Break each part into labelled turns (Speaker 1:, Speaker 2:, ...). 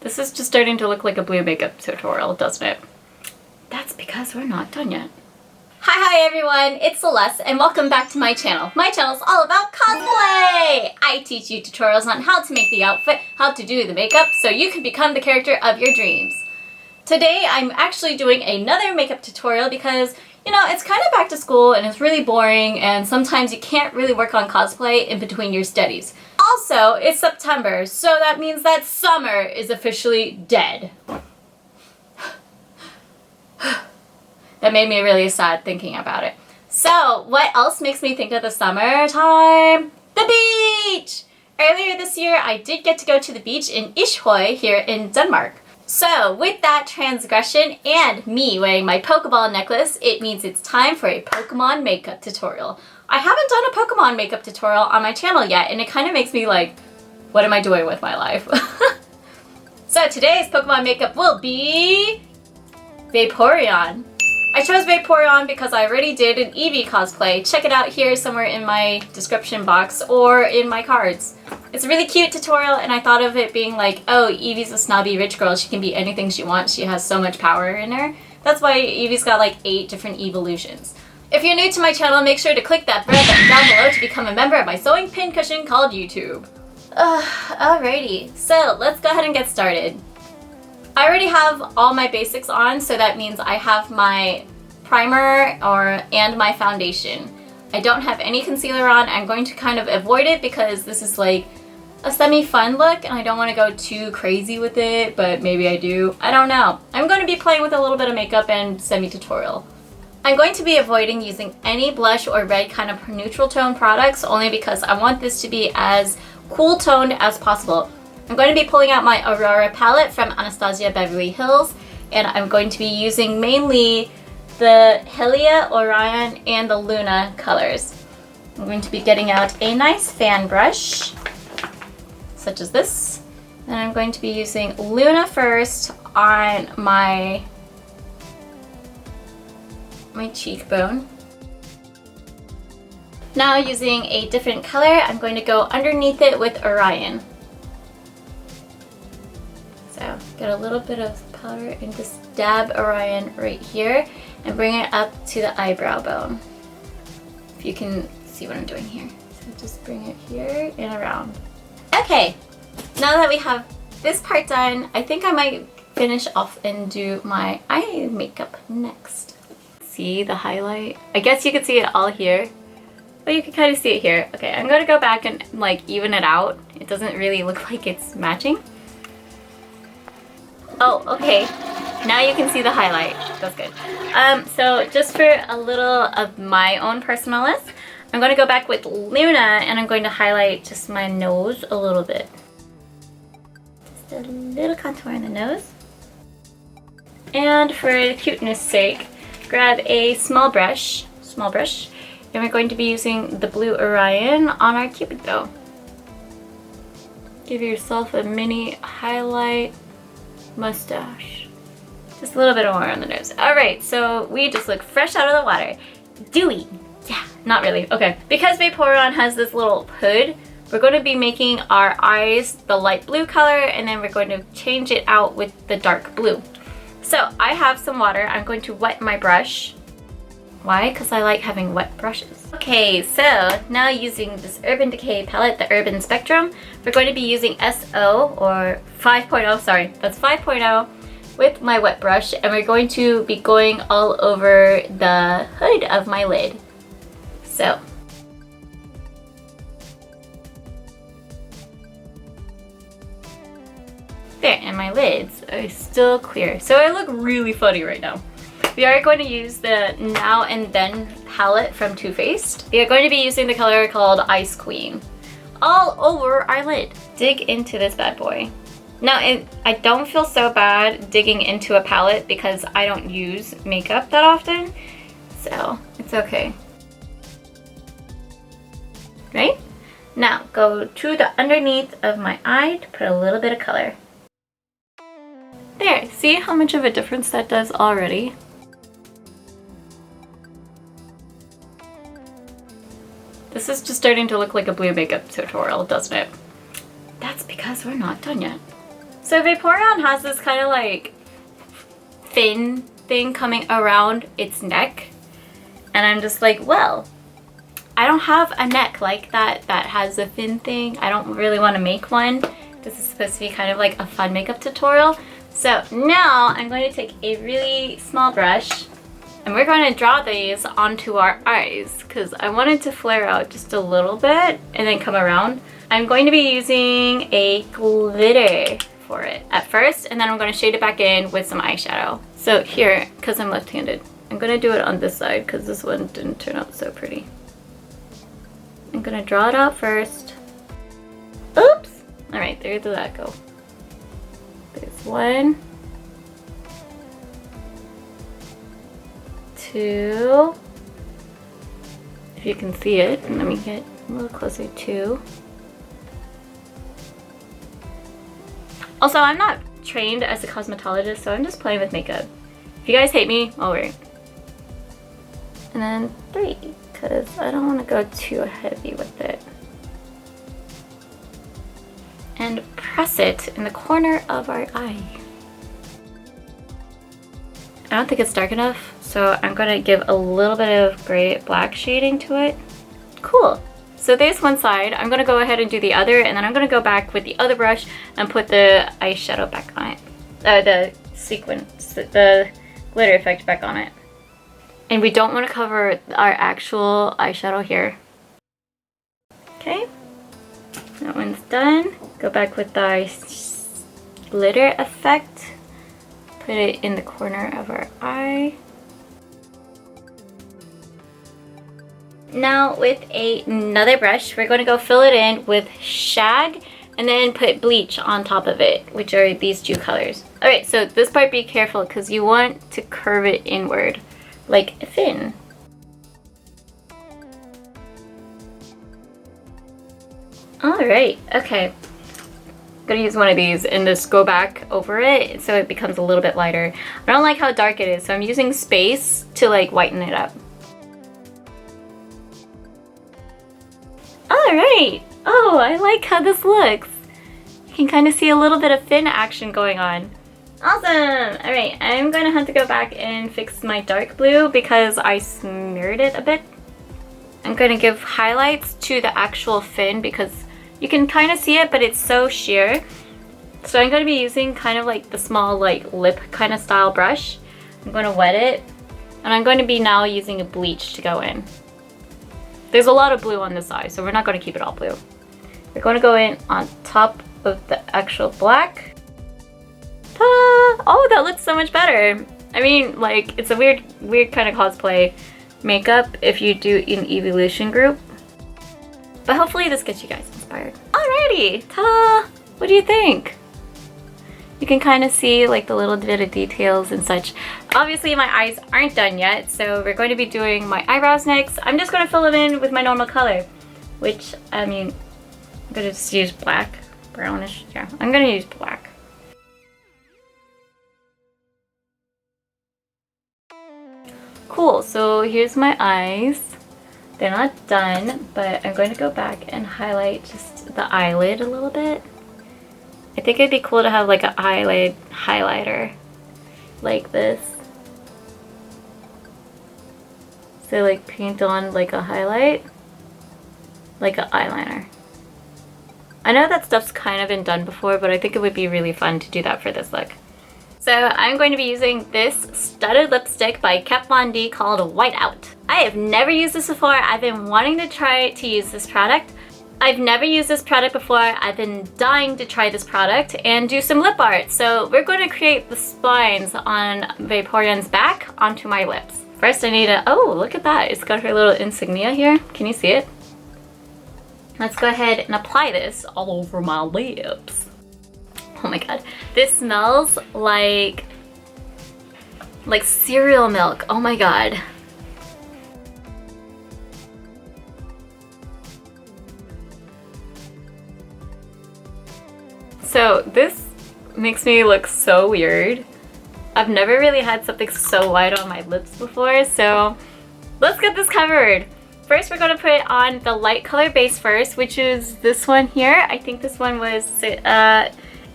Speaker 1: This is just starting to look like a blue makeup tutorial, doesn't it? That's because we're not done yet. Hi everyone, it's Celeste and welcome back to my channel. My channel is all about cosplay! I teach you tutorials on how to make the outfit, how to do the makeup, so you can become the character of your dreams. Today I'm actually doing another makeup tutorial because, you know, it's kind of back to school and it's really boring and sometimes you can't really work on cosplay in between your studies. Also, it's September, so that means that summer is officially dead. That made me really sad thinking about it. So, what else makes me think of the summertime? The beach! Earlier this year, I did get to go to the beach in Ishøy here in Denmark. So, with that transgression and me wearing my Pokeball necklace, it means it's time for a Pokemon makeup tutorial. I haven't done a Pokemon makeup tutorial on my channel yet, and it kind of makes me like, what am I doing with my life? So today's Pokemon makeup will be Vaporeon. I chose Vaporeon because I already did an Eevee cosplay. Check it out here somewhere in my description box or in my cards. It's a really cute tutorial and I thought of it being like, oh, Eevee's a snobby rich girl. She can be anything she wants. She has so much power in her. That's why Eevee's got like 8 different evolutions. If you're new to my channel, make sure to click that red button down below to become a member of my sewing pincushion called YouTube. Alrighty, so let's go ahead and get started. I already have all my basics on, so that means I have my primer and my foundation. I don't have any concealer on. I'm going to kind of avoid it because this is like a semi-fun look and I don't want to go too crazy with it, but maybe I do. I don't know. I'm going to be playing with a little bit of makeup and semi-tutorial. I'm going to be avoiding using any blush or red kind of neutral tone products only because I want this to be as cool toned as possible. I'm going to be pulling out my Aurora palette from Anastasia Beverly Hills and I'm going to be using mainly the Helia, Orion, and the Luna colors. I'm going to be getting out a nice fan brush, such as this, and I'm going to be using Luna first on my cheekbone. Now using a different color, I'm going to go underneath it with Orion. So get a little bit of powder and just dab Orion right here and bring it up to the eyebrow bone. If you can see what I'm doing here. So just bring it here and around. Okay, now that we have this part done, I think I might finish off and do my eye makeup next. See the highlight? I guess you could see it all here, but you can kind of see it here. Okay, I'm going to go back and like even it out. It doesn't really look like it's matching. Oh, okay. Now you can see the highlight. That's good. So just for a little of my own personal list, I'm going to go back with Luna and I'm going to highlight just my nose a little bit. Just a little contour in the nose. And for the cuteness sake, grab a small brush, and we're going to be using the blue Orion on our cupid bow. Give yourself a mini highlight mustache. Just a little bit more on the nose. Alright, so we just look fresh out of the water. Dewy. Yeah, not really. Okay, because Vaporeon has this little hood, we're going to be making our eyes the light blue color and then we're going to change it out with the dark blue. So I have some water. I'm going to wet my brush. Why? Because I like having wet brushes. Okay, so now using this Urban Decay palette, the Urban Spectrum, we're going to be using SO or 5.0, sorry, that's 5.0 with my wet brush and we're going to be going all over the hood of my lid. So. There, and my lids are still clear. So I look really funny right now. We are going to use the Now and Then palette from Too Faced. We are going to be using the color called Ice Queen all over our lid. Dig into this bad boy. Now, I don't feel so bad digging into a palette because I don't use makeup that often, so it's okay. Right? Now, go to the underneath of my eye to put a little bit of color. There, see how much of a difference that does already? This is just starting to look like a blue makeup tutorial, doesn't it? That's because we're not done yet. So Vaporeon has this kind of like fin thing coming around its neck. And I'm just like, well, I don't have a neck like that has a fin thing. I don't really want to make one. This is supposed to be kind of like a fun makeup tutorial. So now I'm going to take a really small brush and we're going to draw these onto our eyes because I wanted to flare out just a little bit and then come around. I'm going to be using a glitter for it at first, and then I'm going to shade it back in with some eyeshadow. So here, because I'm left-handed, I'm going to do it on this side because this one didn't turn out so pretty. I'm going to draw it out first. Oops! Alright, there did that go. There's 1, 2. If you can see it, let me get a little closer. 2. Also, I'm not trained as a cosmetologist, so I'm just playing with makeup. If you guys hate me, I'll worry. And then 3, because I don't want to go too heavy with it. And press it in the corner of our eye. I don't think it's dark enough, so I'm going to give a little bit of gray black shading to it. Cool. So there's one side. I'm going to go ahead and do the other, and then I'm going to go back with the other brush and put the eyeshadow back on it. The sequence, the glitter effect back on it. And we don't want to cover our actual eyeshadow here. Okay. That one's done. Go back with the glitter effect. Put it in the corner of our eye. Now with another brush, we're going to go fill it in with shag and then put bleach on top of it, which are these 2 colors. Alright, so this part be careful because you want to curve it inward like a fin. Alright, okay. I'm gonna use one of these and just go back over it so it becomes a little bit lighter. I don't like how dark it is, so I'm using space to like whiten it up. Alright! Oh, I like how this looks. You can kind of see a little bit of fin action going on. Awesome! Alright, I'm going to have to go back and fix my dark blue because I smeared it a bit. I'm going to give highlights to the actual fin because you can kind of see it, but it's so sheer. So I'm going to be using kind of like the small like lip kind of style brush. I'm going to wet it, and I'm going to be now using a bleach to go in. There's a lot of blue on this side, so we're not going to keep it all blue. We're going to go in on top of the actual black. Ta-da! Oh, that looks so much better. I mean, like, it's a weird kind of cosplay makeup if you do an evolution group. But hopefully this gets you guys inspired. Alrighty! Ta-da! What do you think? You can kind of see like the little bit of details and such. Obviously my eyes aren't done yet, so we're going to be doing my eyebrows next. I'm just going to fill them in with my normal color, which, I mean, I'm going to just use black, brownish. Yeah, I'm going to use black. Cool, so here's my eyes. They're not done, but I'm going to go back and highlight just the eyelid a little bit. I think it'd be cool to have like an eyelid highlighter like this. So like paint on like a highlight, like an eyeliner. I know that stuff's kind of been done before, but I think it would be really fun to do that for this look. So I'm going to be using this studded lipstick by Kat Von D called Whiteout. I have never used this before. I've been wanting to try to use this product. I've never used this product before. I've been dying to try this product and do some lip art. So we're going to create the spines on Vaporeon's back onto my lips. First I need to, oh, look at that. It's got her little insignia here. Can you see it? Let's go ahead and apply this all over my lips. Oh my god. This smells like cereal milk. Oh my god. So this makes me look so weird. I've never really had something so white on my lips before, so let's get this covered. First, we're going to put on the light color base first, which is this one here. I think this one was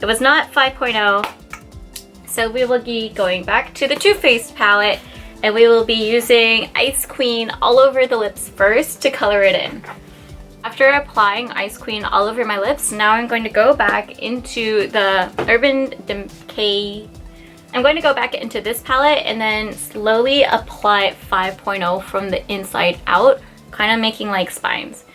Speaker 1: It was not 5.0. So we will be going back to the Too Faced palette, and we will be using Ice Queen all over the lips first to color it in. After applying Ice Queen all over my lips, now I'm going to go back into the Urban Decay. I'm going to go back into this palette and then slowly apply 5.0 from the inside out, kind of making like spines.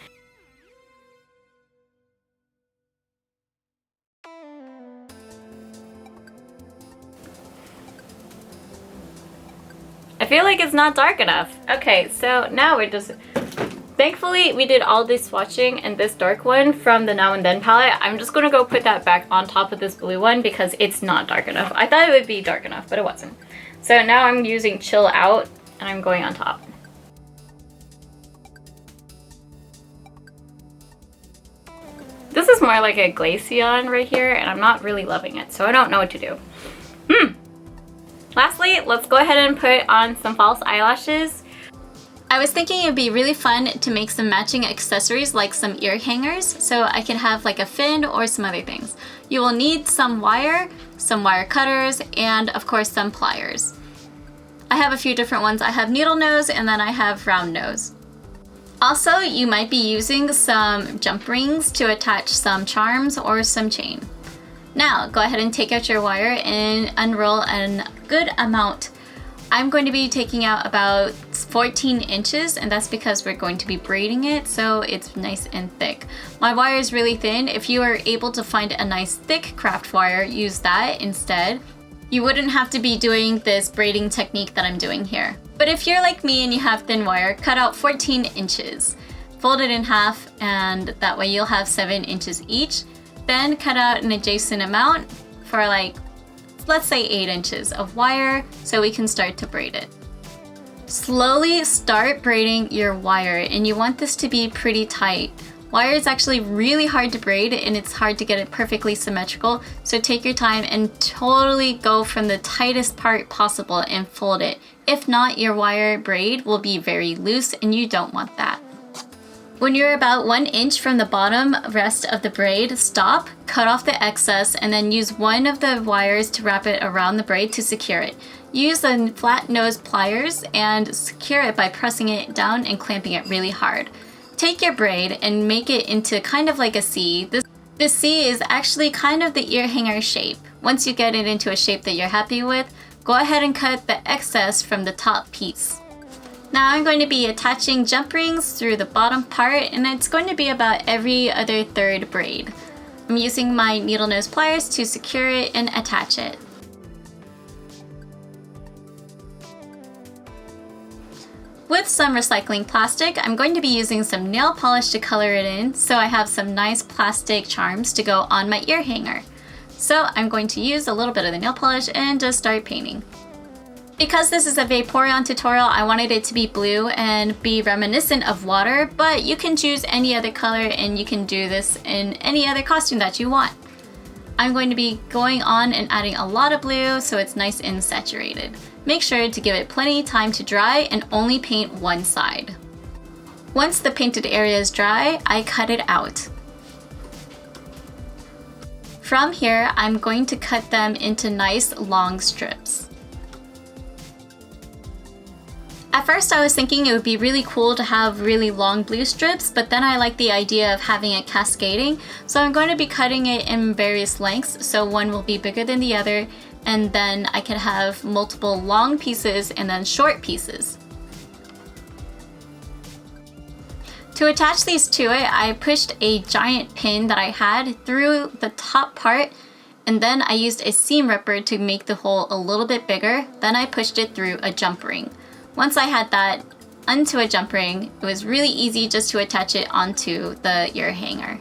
Speaker 1: I feel like it's not dark enough. Okay, so now we're just... Thankfully, we did all this swatching and this dark one from the Now and Then palette. I'm just gonna go put that back on top of this blue one because it's not dark enough. I thought it would be dark enough, but it wasn't. So now I'm using Chill Out and I'm going on top. This is more like a Glaceon right here, and I'm not really loving it, so I don't know what to do. Lastly, let's go ahead and put on some false eyelashes. I was thinking it'd be really fun to make some matching accessories like some ear hangers, so I could have like a fin or some other things. You will need some wire cutters, and of course some pliers. I have a few different ones. I have needle nose and then I have round nose. Also, you might be using some jump rings to attach some charms or some chain. Now, go ahead and take out your wire and unroll a good amount. I'm going to be taking out about 14 inches, and that's because we're going to be braiding it, so it's nice and thick. My wire is really thin. If you are able to find a nice thick craft wire, use that instead. You wouldn't have to be doing this braiding technique that I'm doing here. But if you're like me and you have thin wire, cut out 14 inches. Fold it in half, and that way you'll have 7 inches each. Then cut out an adjacent amount for like, let's say 8 inches of wire so we can start to braid it. Slowly start braiding your wire, and you want this to be pretty tight. Wire is actually really hard to braid and it's hard to get it perfectly symmetrical, so take your time and totally go from the tightest part possible and fold it. If not, your wire braid will be very loose and you don't want that. When you're about 1 inch from the bottom rest of the braid, stop, cut off the excess, and then use one of the wires to wrap it around the braid to secure it. Use the flat nose pliers and secure it by pressing it down and clamping it really hard. Take your braid and make it into kind of like a C. This C is actually kind of the ear hanger shape. Once you get it into a shape that you're happy with, go ahead and cut the excess from the top piece. Now I'm going to be attaching jump rings through the bottom part, and it's going to be about every other third braid. I'm using my needle nose pliers to secure it and attach it. With some recycling plastic, I'm going to be using some nail polish to color it in, so I have some nice plastic charms to go on my ear hanger. So I'm going to use a little bit of the nail polish and just start painting. Because this is a Vaporeon tutorial, I wanted it to be blue and be reminiscent of water, but you can choose any other color and you can do this in any other costume that you want. I'm going to be going on and adding a lot of blue so it's nice and saturated. Make sure to give it plenty of time to dry and only paint one side. Once the painted area is dry, I cut it out. From here, I'm going to cut them into nice long strips. At first I was thinking it would be really cool to have really long blue strips, but then I like the idea of having it cascading, so I'm going to be cutting it in various lengths, so one will be bigger than the other, and then I can have multiple long pieces and then short pieces. To attach these to it, I pushed a giant pin that I had through the top part, and then I used a seam ripper to make the hole a little bit bigger, then I pushed it through a jump ring. Once I had that onto a jump ring, it was really easy just to attach it onto the ear hanger.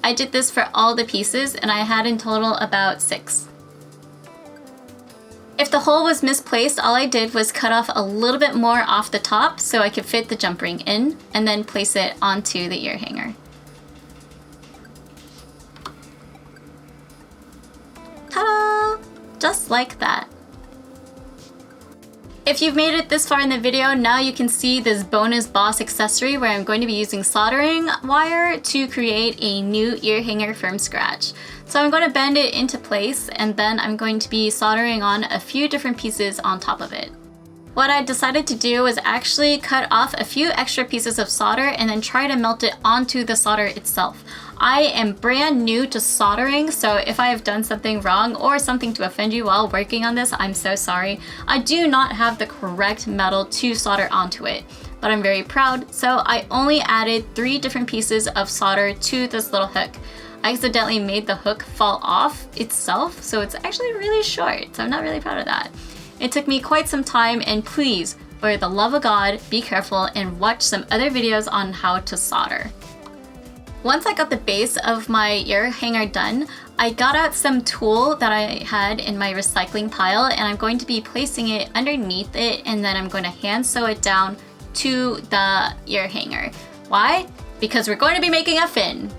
Speaker 1: I did this for all the pieces and I had in total about 6. If the hole was misplaced, all I did was cut off a little bit more off the top so I could fit the jump ring in and then place it onto the ear hanger. Ta-da! Just like that. If you've made it this far in the video, now you can see this bonus boss accessory where I'm going to be using soldering wire to create a new ear hanger from scratch. So I'm going to bend it into place, and then I'm going to be soldering on a few different pieces on top of it. What I decided to do was actually cut off a few extra pieces of solder and then try to melt it onto the solder itself. I am brand new to soldering, so if I have done something wrong or something to offend you while working on this, I'm so sorry. I do not have the correct metal to solder onto it, but I'm very proud, so I only added 3 different pieces of solder to this little hook. I accidentally made the hook fall off itself, so it's actually really short, so I'm not really proud of that. It took me quite some time, and please, for the love of God, be careful and watch some other videos on how to solder. Once I got the base of my ear hanger done, I got out some tulle that I had in my recycling pile, and I'm going to be placing it underneath it, and then I'm going to hand sew it down to the ear hanger. Why? Because we're going to be making a fin.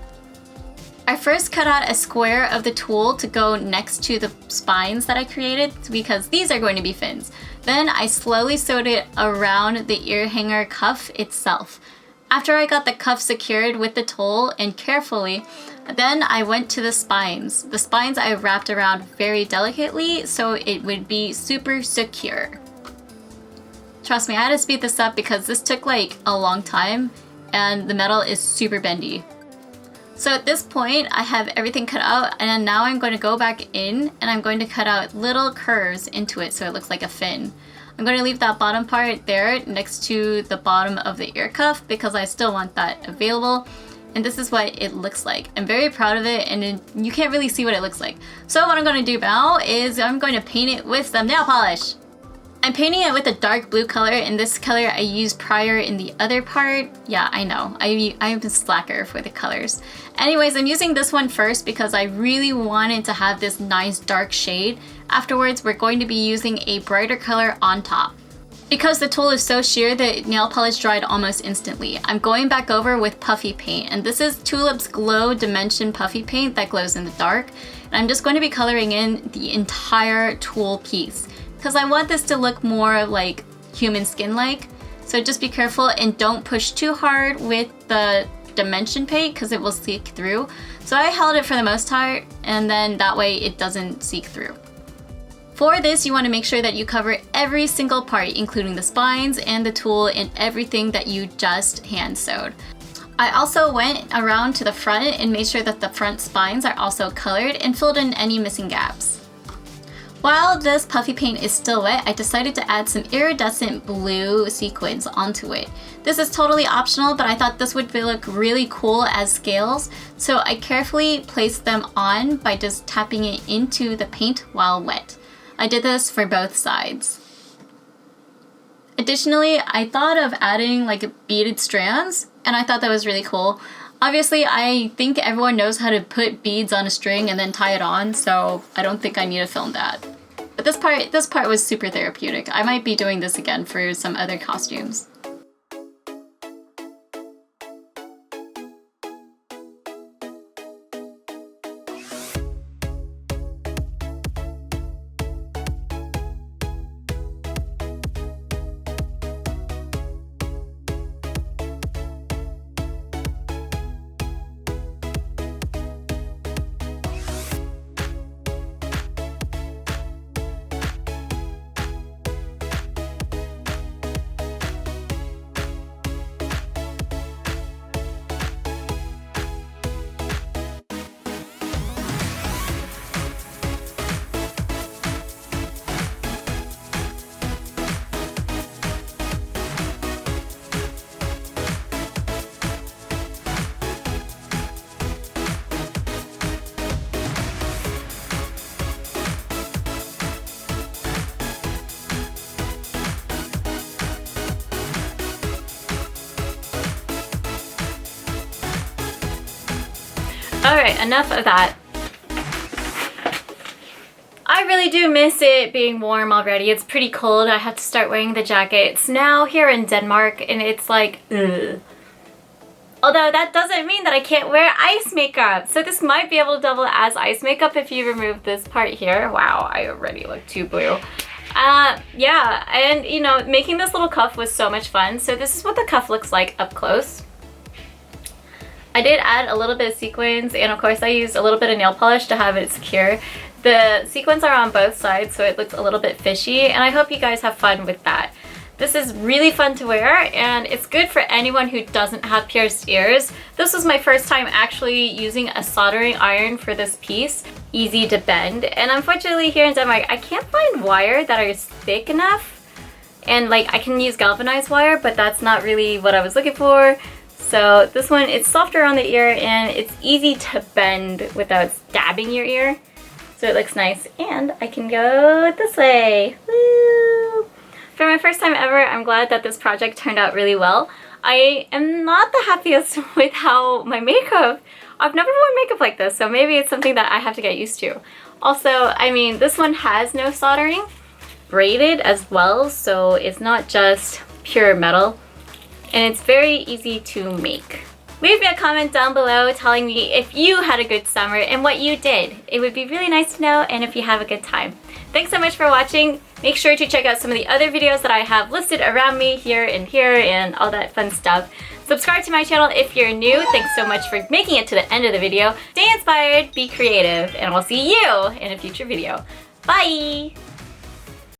Speaker 1: I first cut out a square of the tulle to go next to the spines that I created because these are going to be fins. Then I slowly sewed it around the ear hanger cuff itself. After I got the cuff secured with the tulle and carefully, then I went to the spines. The spines I wrapped around very delicately so it would be super secure. Trust me, I had to speed this up because this took like a long time and the metal is super bendy. So at this point, I have everything cut out, and now I'm going to go back in and I'm going to cut out little curves into it so it looks like a fin. I'm going to leave that bottom part there next to the bottom of the ear cuff because I still want that available. And this is what it looks like. I'm very proud of it, and you can't really see what it looks like. So what I'm going to do now is I'm going to paint it with some nail polish. I'm painting it with a dark blue color, and this color I used prior in the other part. Yeah, I know. I'm a slacker for the colors. Anyways, I'm using this one first because I really wanted to have this nice dark shade. Afterwards, we're going to be using a brighter color on top. Because the tulle is so sheer, the nail polish dried almost instantly. I'm going back over with puffy paint, and this is Tulip's Glow Dimension puffy paint that glows in the dark. And I'm just going to be coloring in the entire tulle piece because I want this to look more like human skin-like. So just be careful and don't push too hard with the dimension paint because it will seep through. So I held it for the most part, and then that way it doesn't seep through. For this, you want to make sure that you cover every single part, including the spines and the tulle and everything that you just hand sewed. I also went around to the front and made sure that the front spines are also colored and filled in any missing gaps. While this puffy paint is still wet, I decided to add some iridescent blue sequins onto it. This is totally optional, but I thought this would look really cool as scales, so I carefully placed them on by just tapping it into the paint while wet. I did this for both sides. Additionally, I thought of adding like beaded strands, and I thought that was really cool. Obviously, I think everyone knows how to put beads on a string and then tie it on, so I don't think I need to film that. But this part was super therapeutic. I might be doing this again for some other costumes. Alright, enough of that. I really do miss it being warm already. It's pretty cold. I have to start wearing the jacket. It's now here in Denmark and it's like, ugh. Although that doesn't mean that I can't wear ice makeup. So this might be able to double as ice makeup if you remove this part here. Wow, I already look too blue. Yeah, and you know, making this little cuff was so much fun. So this is what the cuff looks like up close. I did add a little bit of sequins, and of course I used a little bit of nail polish to have it secure. The sequins are on both sides, so it looks a little bit fishy, and I hope you guys have fun with that. This is really fun to wear, and it's good for anyone who doesn't have pierced ears. This was my first time actually using a soldering iron for this piece. Easy to bend, and unfortunately here in Denmark I can't find wire that is thick enough. And like, I can use galvanized wire, but that's not really what I was looking for. So this one, it's softer on the ear and it's easy to bend without stabbing your ear. So it looks nice, and I can go this way. Woo! For my first time ever, I'm glad that this project turned out really well. I am not the happiest with how my makeup, I've never worn makeup like this, so maybe it's something that I have to get used to. Also, I mean, this one has no soldering, braided as well, so it's not just pure metal, and it's very easy to make. Leave me a comment down below telling me if you had a good summer and what you did. It would be really nice to know, and if you have a good time. Thanks so much for watching. Make sure to check out some of the other videos that I have listed around me here and all that fun stuff. Subscribe to my channel if you're new. Thanks so much for making it to the end of the video. Stay inspired, be creative, and I'll see you in a future video. Bye!